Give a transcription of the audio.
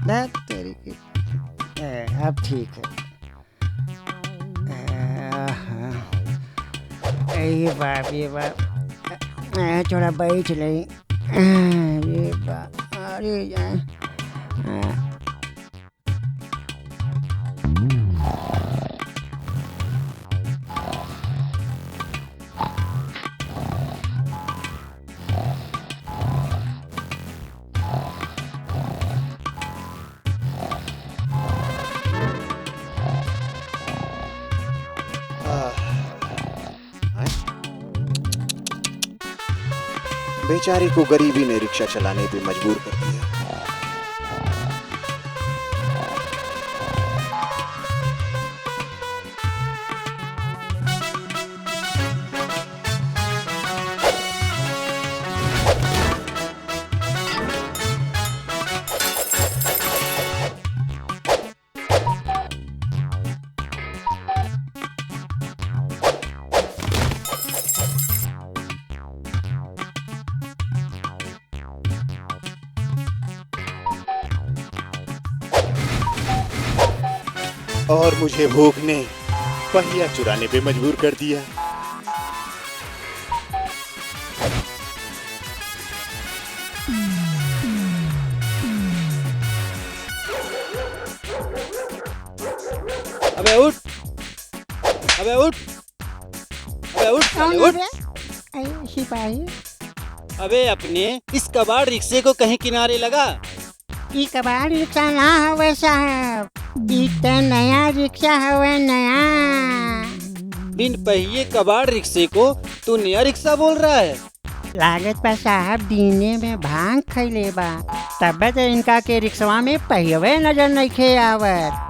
That तेरी की अब ठीक है। हाँ। ये बाप थोड़ा बैठ ले। ये बाप अरे बेचारी को गरीबी ने रिक्शा चलाने पे मजबूर कर दिया। और मुझे भूख ने पहिया चुराने पे मजबूर कर दिया। अबे उठ, अबे उठ, अबे उठ, कौन अबे उठ। है सिपाही? अबे अपने इस कबाड़ रिक्शे को कहीं किनारे लगा। ई कबाड़ रिक्शा ना हवे साहब, ई त नया रिक्शा हवे नया। बिन पहिए कबाड़ रिक्शे को तू नया रिक्शा बोल रहा है? लागत पर साहब दीने में भांग खैले बा, तब तो इनका के रिक्शवा में पहियवे नजर नहीं खे आवत।